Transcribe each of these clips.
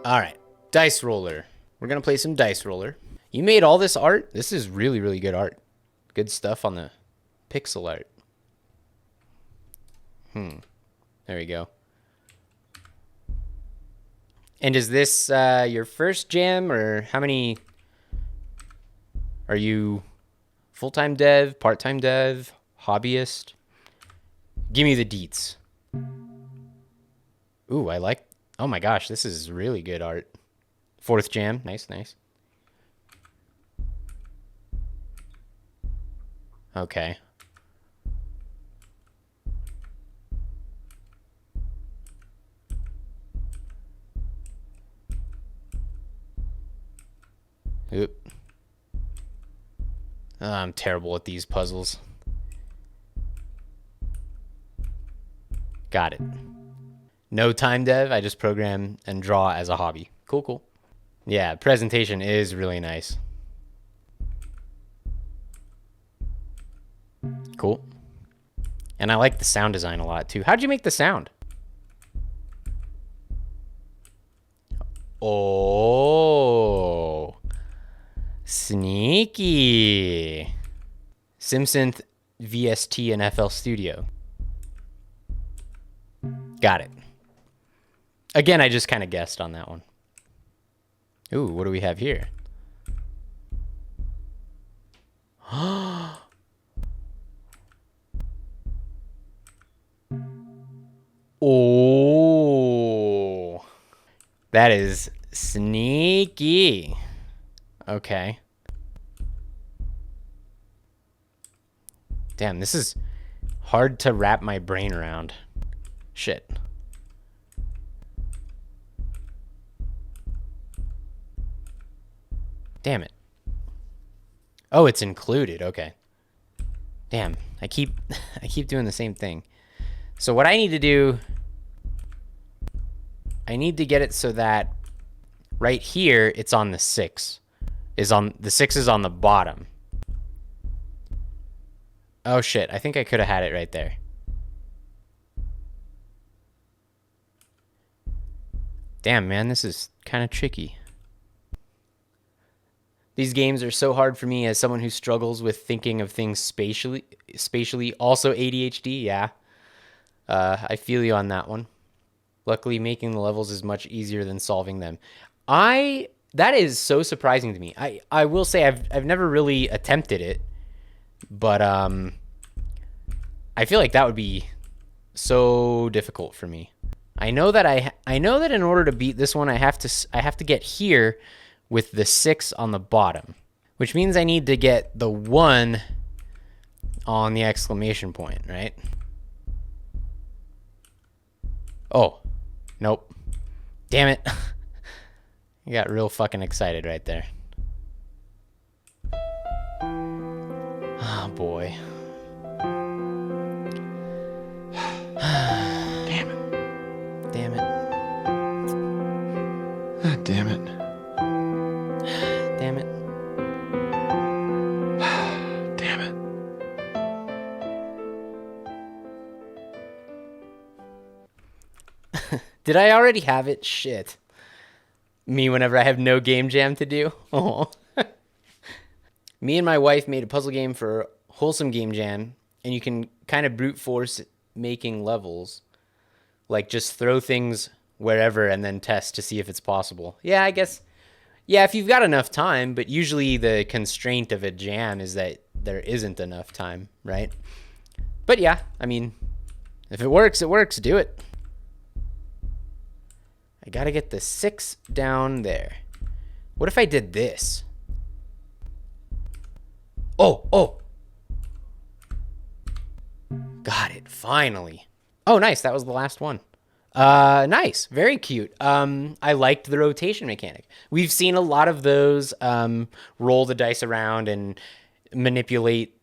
All right, dice roller. We're gonna play some dice roller. You made all this art? This is really, really good art. Good stuff on the pixel art. There we go. And is this your first jam, or how many? Are you full-time dev, part-time dev, hobbyist? Give me the deets. Ooh, I like... Oh my gosh, this is really good art. Fourth jam. Nice, nice. Okay. Oop. I'm terrible at these puzzles. Got it. No time dev. I just program and draw as a hobby. Cool, cool. Yeah, presentation is really nice. Cool. And I like the sound design a lot too. How'd you make the sound? Oh, sneaky. SimSynth VST and FL Studio. Got it. Again, I just kind of guessed on that one. Ooh, what do we have here? Oh, that is sneaky. Okay. Damn, this is hard to wrap my brain around. Shit. Damn it. Oh, it's included. Okay. Damn, I keep doing the same thing. So what I need to do, I need to get it so that right here it's on the 6. The 6 is on the bottom. Oh shit, I think I could have had it right there. Damn, man, this is kind of tricky. These games are so hard for me as someone who struggles with thinking of things spatially. Also ADHD, yeah. I feel you on that one. Luckily, making the levels is much easier than solving them. That is so surprising to me. I will say I've never really attempted it, but I feel like that would be so difficult for me. I know that in order to beat this one, I have to get here with the 6 on the bottom, which means I need to get the 1 on the exclamation point, right? Oh, nope. Damn it. I got real fucking excited right there. Oh, boy. Damn it. Damn it. Ah, damn it. Damn it. Damn it. Did I already have it? Shit. Me whenever I have no game jam to do. Oh. Me and my wife made a puzzle game for Wholesome Game Jam, and you can kind of brute force making levels. Like just throw things wherever and then test to see if it's possible. Yeah, I guess. Yeah, if you've got enough time, but usually the constraint of a jam is that there isn't enough time, right? But yeah, I mean, if it works, it works. Do it. I gotta get the 6 down there. What if I did this? Oh. Got it, finally. Oh, nice, that was the last one. Nice, very cute. I liked the rotation mechanic. We've seen a lot of those, roll the dice around and manipulate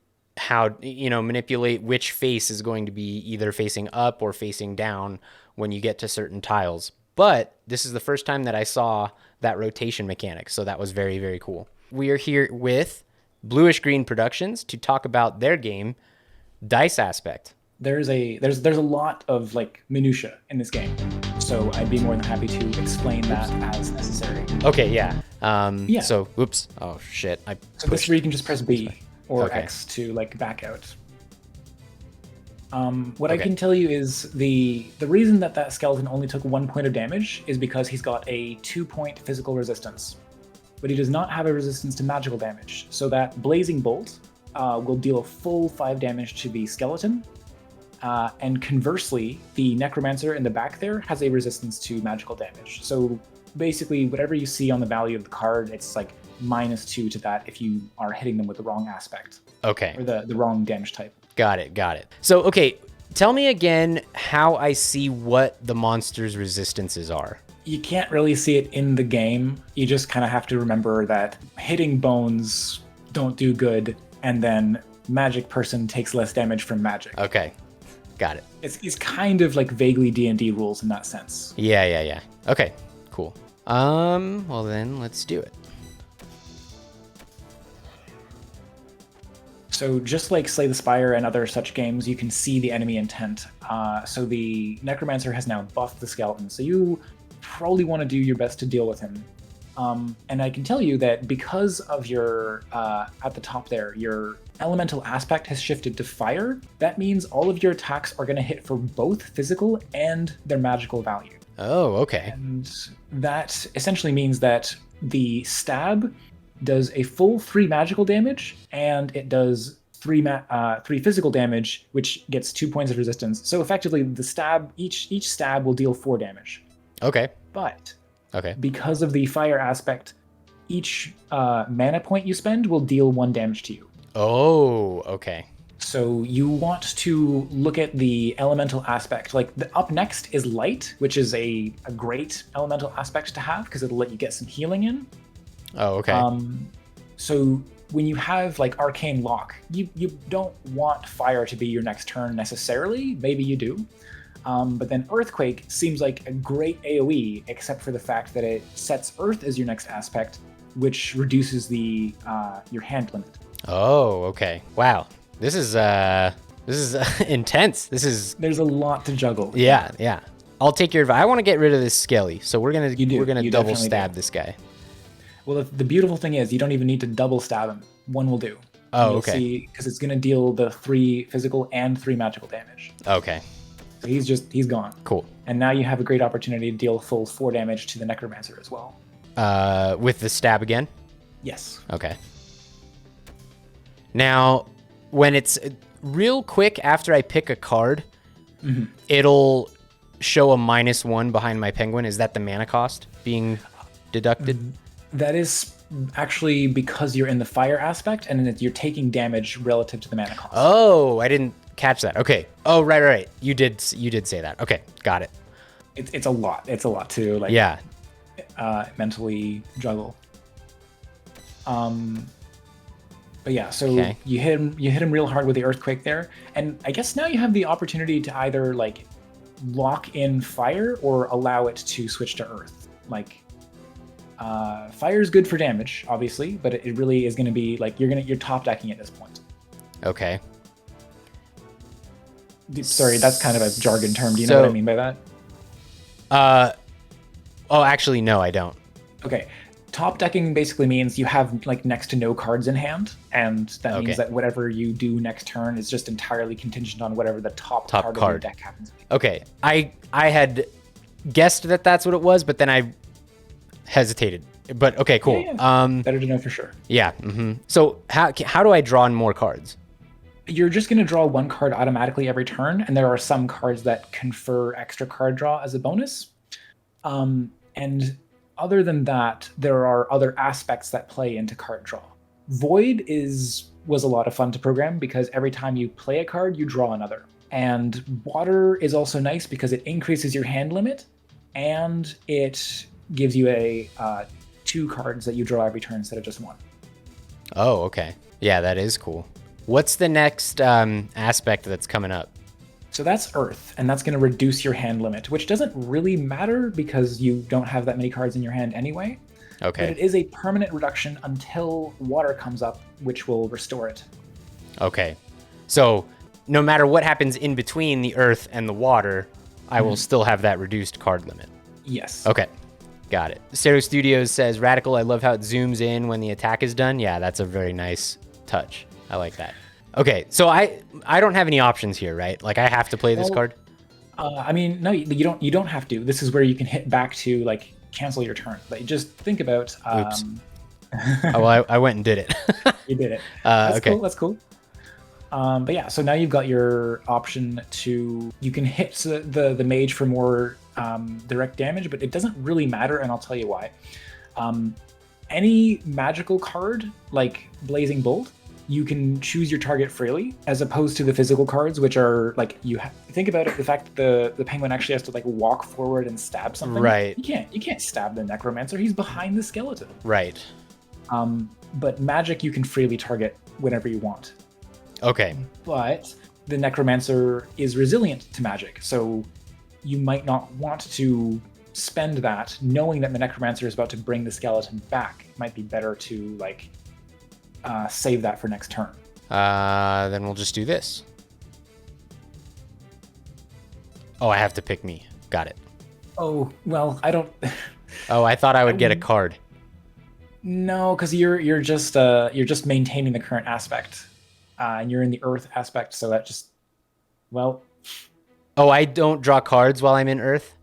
manipulate which face is going to be either facing up or facing down when you get to certain tiles. But this is the first time that I saw that rotation mechanic, so that was very, very cool. We are here with Bluish Green Productions to talk about their game, Dice Aspect. There's a lot of like minutia in this game. So I'd be more than happy to explain that as necessary. Okay, yeah. Yeah. So, oops. Oh, shit. I So this pushed. is where you can just press B or Okay. X to like back out. What I Okay. can tell you is the reason that skeleton only took 1 point of damage is because he's got a 2-point physical resistance, but he does not have a resistance to magical damage. So that blazing bolt will deal a full 5 damage to the skeleton, and conversely, the necromancer in the back there has a resistance to magical damage. So basically, whatever you see on the value of the card, it's like -2 to that if you are hitting them with the wrong aspect Okay. or the wrong damage type. Got it. Got it. So, okay. Tell me again how I see what the monster's resistances are. You can't really see it in the game. You just kind of have to remember that hitting bones don't do good, and then magic person takes less damage from magic. Okay. Got it. It's kind of like vaguely D&D rules in that sense. Yeah. Okay. Cool. Well then, let's do it. So just like Slay the Spire and other such games, you can see the enemy intent. So the Necromancer has now buffed the skeleton, so you probably want to do your best to deal with him. And I can tell you that because of your, at the top there, your elemental aspect has shifted to fire, that means all of your attacks are going to hit for both physical and their magical value. Oh, okay. And that essentially means that the stab does a full 3 magical damage, and it does 3 physical damage, which gets 2 points of resistance. So effectively, the stab each stab will deal 4 damage. Okay. But Okay. because of the fire aspect, each mana point you spend will deal 1 damage to you. Oh, okay. So you want to look at the elemental aspect. Like up next is light, which is a great elemental aspect to have because it'll let you get some healing in. Oh, okay. So when you have like arcane lock, you don't want fire to be your next turn necessarily. Maybe you do. But then earthquake seems like a great AoE, except for the fact that it sets earth as your next aspect, which reduces the your hand limit. Oh, okay. Wow. This is intense. There's a lot to juggle. Yeah. I'll take your advice. I want to get rid of this skelly, so we're gonna You double definitely stab do. this guy. Well, the beautiful thing is you don't even need to double stab him. 1 will do. Oh, You'll okay. see, because it's going to deal the 3 physical and 3 magical damage. Okay. So he's gone. Cool. And now you have a great opportunity to deal full 4 damage to the Necromancer as well. With the stab again. Yes. Okay. Now, when it's real quick after I pick a card, it'll show a -1 behind my penguin. Is that the mana cost being deducted? That is actually because you're in the fire aspect, and then you're taking damage relative to the mana cost. Oh, I didn't catch that. Okay. Oh, right. You did say that. Okay, got it. It's a lot. It's a lot to like Yeah. mentally juggle. But yeah, so Okay. you hit him real hard with the earthquake there, and I guess now you have the opportunity to either like lock in fire or allow it to switch to earth. Like fire is good for damage, obviously, but it really is going to be like you're top decking at this point. Okay. Sorry, that's kind of a jargon term. Do you know what I mean by that? Oh, actually, no, I don't. Okay. Top decking basically means you have like next to no cards in hand, and that Okay. means that whatever you do next turn is just entirely contingent on whatever the top card of your deck happens to be. Okay. I had guessed that that's what it was, but then I hesitated. But okay, cool. Yeah. Better to know for sure. Yeah. So how do I draw in more cards? You're just going to draw 1 card automatically every turn, and there are some cards that confer extra card draw as a bonus. And other than that, there are other aspects that play into card draw. Void was a lot of fun to program because every time you play a card, you draw another. And water is also nice because it increases your hand limit, and it gives you a 2 cards that you draw every turn instead of just 1. Oh, okay. Yeah, that is cool. What's the next aspect that's coming up? So that's Earth, and that's going to reduce your hand limit, which doesn't really matter because you don't have that many cards in your hand anyway. Okay. But it is a permanent reduction until water comes up, which will restore it. Okay. So no matter what happens in between the earth and the water, I will still have that reduced card limit. Yes. Okay, got it. Stereo Studios says, Radical, I love how it zooms in when the attack is done. Yeah, that's a very nice touch. I like that. Okay, so I don't have any options here, right? Like, I have to play this card? I mean, no, you don't have to. This is where you can hit back to, like, cancel your turn. But just think about... Oops. Oh, well, I went and did it. You did it. That's cool. That's cool. But yeah, so now you've got your option to... You can hit the mage for more direct damage, but it doesn't really matter, and I'll tell you why. Any magical card, like Blazing Bolt, you can choose your target freely, as opposed to the physical cards, which are like think about it. The fact that the penguin actually has to like walk forward and stab something. Right. You can't stab the necromancer. He's behind the skeleton. Right. But magic you can freely target whenever you want. Okay. But the necromancer is resilient to magic, so you might not want to spend that knowing that the necromancer is about to bring the skeleton back. It might be better to like save that for next turn. Then we'll just do this. Oh, I have to pick me. Got it. Oh, well, I don't... Oh, I thought I would get a card. No, because you're just maintaining the current aspect. And you're in the earth aspect, so that just... Well... Oh, I don't draw cards while I'm in earth?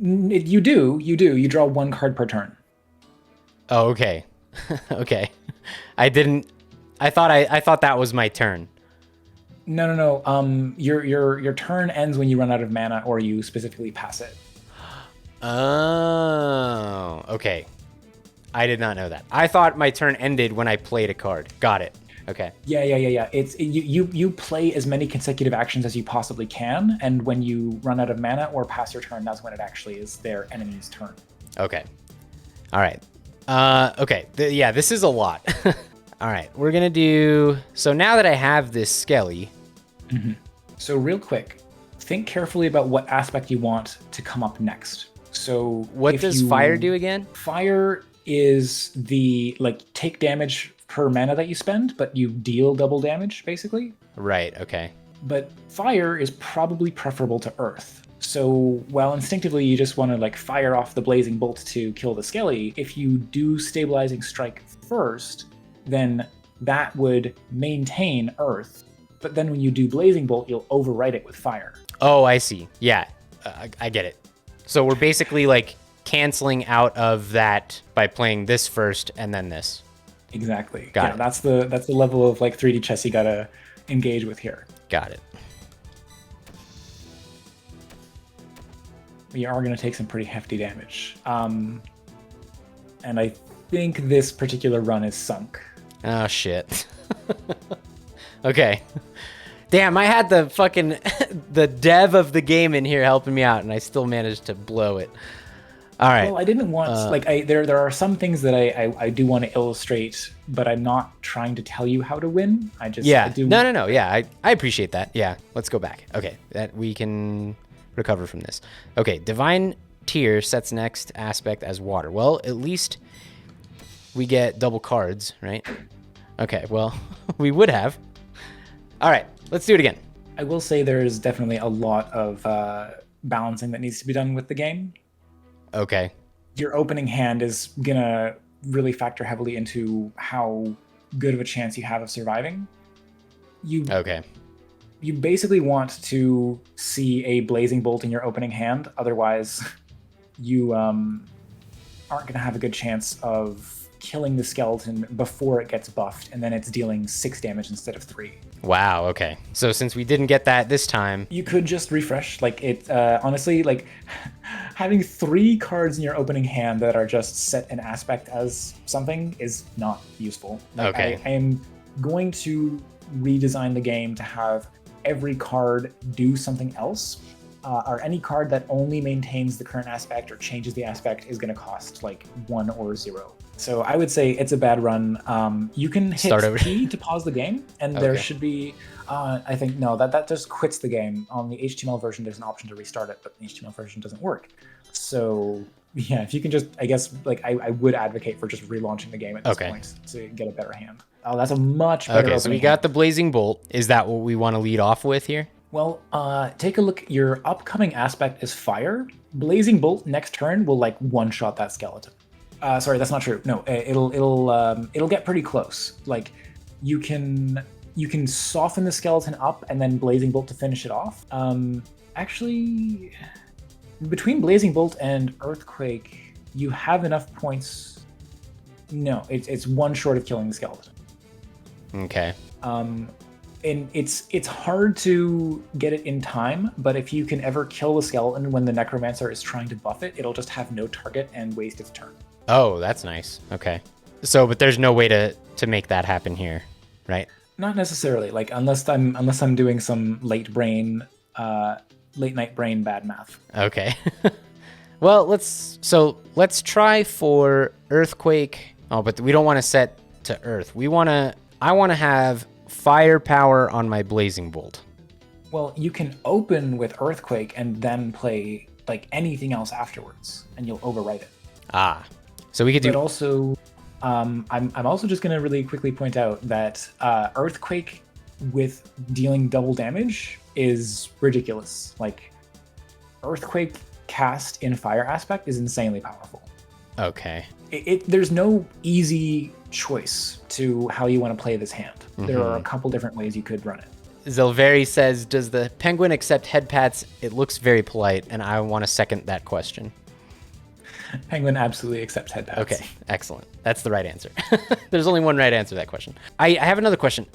You do. You draw one card per turn. Oh, okay. Okay. I thought that was my turn. No. Your turn ends when you run out of mana or you specifically pass it. Oh, okay. I did not know that. I thought my turn ended when I played a card. Got it. Okay. Yeah. You play as many consecutive actions as you possibly can, and when you run out of mana or pass your turn, that's when it actually is their enemy's turn. Okay. All right. Okay. Yeah, this is a lot. All right, we're gonna do... So now that I have this Skelly... Mm-hmm. So real quick, think carefully about what aspect you want to come up next. So what does fire do again? Fire is the, like, take damage per mana that you spend, but you deal double damage, basically. Right, okay. But fire is probably preferable to earth. So while instinctively you just want to like fire off the blazing bolt to kill the Skelly, if you do stabilizing strike first, then that would maintain earth. But then when you do blazing bolt, you'll overwrite it with fire. Oh, I see. Yeah, I get it. So we're basically like canceling out of that by playing this first and then this. Exactly. Got it. That's the level of like 3D chess you gotta engage with here. Got it. You are going to take some pretty hefty damage. And I think this particular run is sunk. Oh, shit. Okay. Damn, I had the fucking... the dev of the game in here helping me out, and I still managed to blow it. All right. Well, I didn't want... there are some things that I do want to illustrate, but I'm not trying to tell you how to win. I just... Yeah. I do... No. Yeah, I appreciate that. Yeah, let's go back. Okay, that we can... recover from this. Okay, Divine Tier sets next aspect as water. Well, at least we get double cards, right? Okay, well, we would have. All right, let's do it again. I will say there's definitely a lot of balancing that needs to be done with the game. Okay. Your opening hand is gonna really factor heavily into how good of a chance you have of surviving. Okay. You basically want to see a blazing bolt in your opening hand, otherwise you aren't going to have a good chance of killing the skeleton before it gets buffed, and then it's dealing 6 damage instead of 3. Wow, okay. So since we didn't get that this time... You could just refresh. Like, it honestly, like, having 3 cards in your opening hand that are just set an aspect as something is not useful. Like, okay. I am going to redesign the game to have every card do something else, or any card that only maintains the current aspect or changes the aspect is going to cost like 1 or 0. So I would say it's a bad run. You can hit P to pause the game, and there should be, I think, no, that just quits the game. On the HTML version, there's an option to restart it, but the HTML version doesn't work. So yeah, if you can just, I guess, like I would advocate for just relaunching the game at this point to get a better hand. Oh, that's a much better Okay, so we got the Blazing Bolt. Is that what we want to lead off with here? Well, take a look. Your upcoming aspect is fire. Blazing Bolt next turn will like one-shot that skeleton. Sorry, that's not true. No, it'll get pretty close. Like you can soften the skeleton up and then Blazing Bolt to finish it off. Actually, between Blazing Bolt and Earthquake, you have enough points. No, it's one short of killing the skeleton. Okay. And it's hard to get it in time, but if you can ever kill the skeleton when the Necromancer is trying to buff it, it'll just have no target and waste its turn. Oh, that's nice. Okay. So, but there's no way to make that happen here, right? Not necessarily. Like unless I'm doing some late night brain bad math. Okay. Well, let's try for Earthquake. Oh, but we don't want to set to Earth. I want to have firepower on my Blazing Bolt. Well, you can open with Earthquake and then play like anything else afterwards, and you'll overwrite it. Ah, so we could do. But also, I'm also just gonna really quickly point out that Earthquake with dealing double damage is ridiculous. Like, Earthquake cast in fire aspect is insanely powerful. Okay. There's no easy choice to how you want to play this hand. There are a couple different ways you could run it. Zelveri says, does the penguin accept head pats? It looks very polite, and I want to second that question. Penguin absolutely accepts head pats. Okay, excellent. That's the right answer. There's only one right answer to that question. I have another question.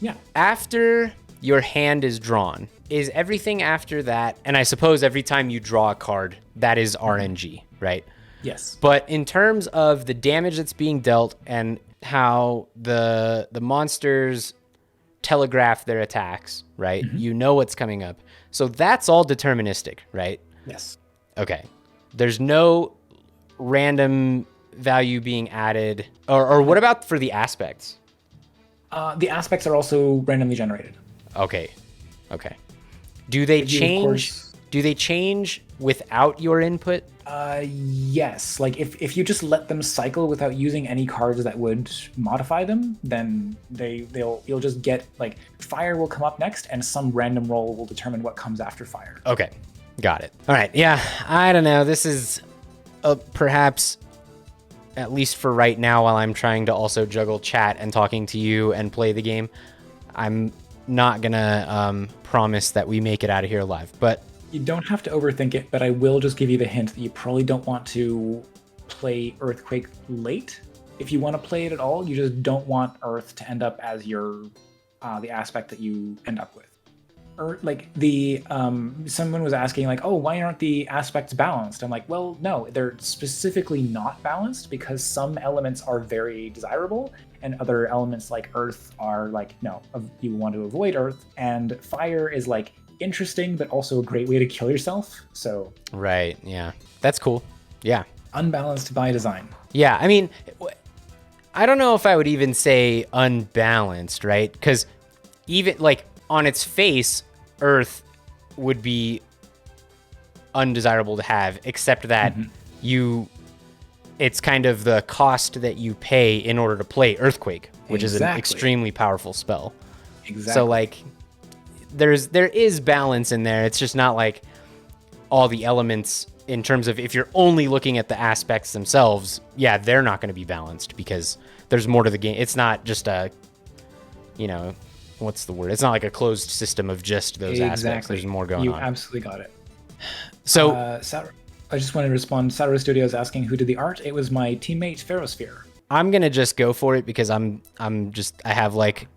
Yeah. After your hand is drawn, is everything after that, and I suppose every time you draw a card, that is RNG, right? Yes. But in terms of the damage that's being dealt and how the monsters telegraph their attacks, right? You know what's coming up. So that's all deterministic, right? Yes. Okay. There's no random value being added. Or what about for the aspects? The aspects are also randomly generated. Okay. Okay. Do they change? Do they change without your input? Yes. Like if you just let them cycle without using any cards that would modify them, then you'll just get like fire will come up next, and some random roll will determine what comes after fire. Okay, got it. All right. Yeah, I don't know. This is perhaps, at least for right now, while I'm trying to also juggle chat and talking to you and play the game, I'm not gonna promise that we make it out of here alive, but. You don't have to overthink it, but I will just give you the hint that you probably don't want to play Earthquake late. If you want to play it at all, you just don't want Earth to end up as your the aspect that you end up with. Or like someone was asking like, oh, why aren't the aspects balanced? I'm like, well, no, they're specifically not balanced because some elements are very desirable and other elements like Earth are like, no, you want to avoid Earth, and fire is like interesting but also a great way to kill yourself. So right, yeah, that's cool. Yeah, unbalanced by design. Yeah, I mean, I don't know if I would even say unbalanced, right? Because even like on its face, Earth would be undesirable to have, except that it's kind of the cost that you pay in order to play Earthquake, which is an extremely powerful spell. Exactly. So like there is balance in there. It's just not like all the elements in terms of if you're only looking at the aspects themselves, yeah, they're not going to be balanced because there's more to the game. It's not just a, what's the word? It's not like a closed system of just those aspects. There's more going on. You absolutely got it. So I just wanted to respond. Saturday Studios asking who did the art. It was my teammate Ferrosphere. I'm gonna just go for it because I have like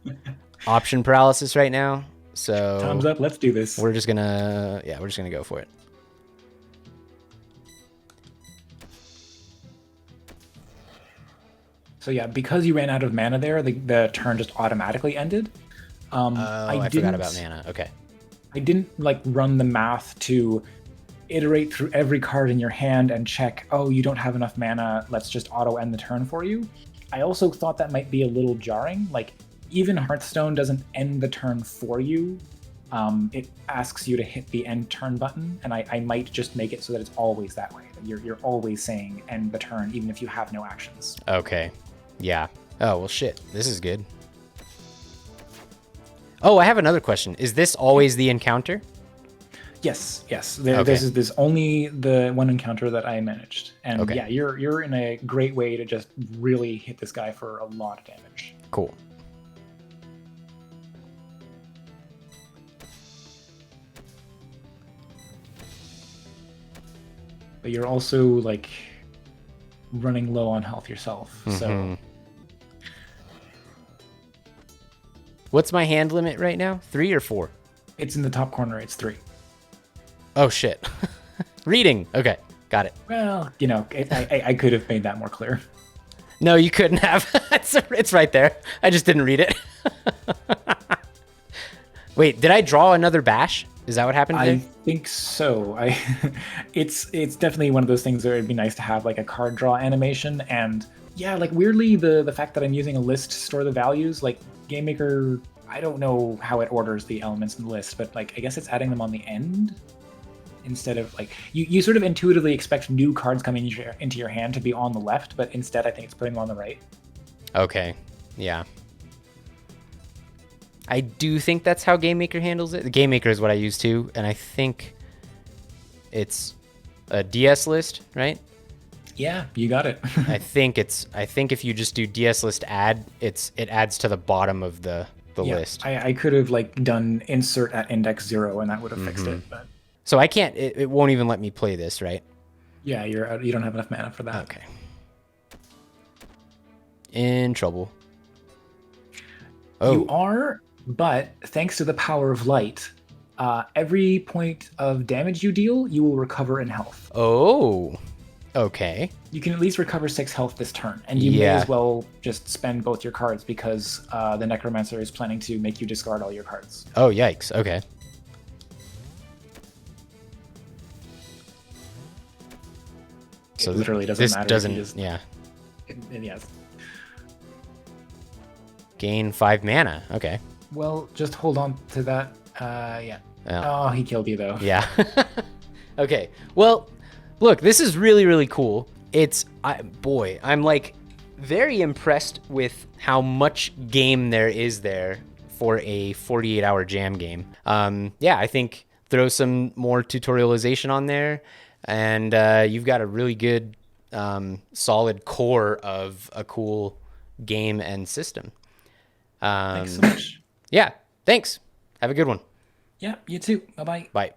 option paralysis right now. So time's up. Let's do this. We're just gonna go for it. So yeah, because you ran out of mana there, the turn just automatically ended. I forgot about mana. Okay. I didn't run the math to iterate through every card in your hand and check, oh, you don't have enough mana, let's just auto end the turn for you. I also thought that might be a little jarring. Like, even Hearthstone doesn't end the turn for you. It asks you to hit the end turn button, and I might just make it so that it's always that way. You're always saying end the turn, even if you have no actions. Okay. Yeah. Oh, well, shit. This is good. Oh, I have another question. Is this always the encounter? Yes, yes. Okay. There's only the one encounter that I managed, and Okay. yeah, you're in a great way to just really hit this guy for a lot of damage. Cool. But you're also like running low on health yourself, so What's my hand limit right now? 3 or 4? it's in the top corner. It's 3. Oh, shit. Reading. Okay. Got it. Well, you know, I could have made that more clear. No, you couldn't have. It's right there. I just didn't read it. Wait, did I draw another bash? Is that what happened I there? think so. It's definitely one of those things where it'd be nice to have like a card draw animation, and yeah, like weirdly the fact that I'm using a list to store the values, like GameMaker, I don't know how it orders the elements in the list, but like I guess it's adding them on the end instead of like you sort of intuitively expect new cards coming into your hand to be on the left, but instead I think it's putting them on the right. Okay. Yeah. I do think that's how GameMaker handles it. The GameMaker is what I use too, and I think it's a DS list, right? Yeah, you got it. I think if you just do DS list add, it adds to the bottom of the Yeah, list. I could have like done insert at index 0 and that would have fixed it, but So I can't. It won't even let me play this, right? yeah, you don't have enough mana for that. Okay. In trouble. Oh. You are, but thanks to the power of light, every point of damage you deal, you will recover in health. Oh. Okay. You can at least recover 6 health this turn, and you may Yeah. as well just spend both your cards because the Necromancer is planning to make you discard all your cards. Oh, yikes. Okay. So It literally doesn't this matter if doesn't. you just- Yeah. Yes. Gain 5 mana. Okay. Well, just hold on to that. Yeah. Yeah. Oh, he killed you though. Yeah. Okay. Well, look, this is really, really cool. I'm like very impressed with how much game there is there for a 48-hour jam game. Yeah, I think throw some more tutorialization on there, and you've got a really good, solid core of a cool game and system. Thanks so much. Yeah, thanks. Have a good one. Yeah, you too. Bye-bye. Bye.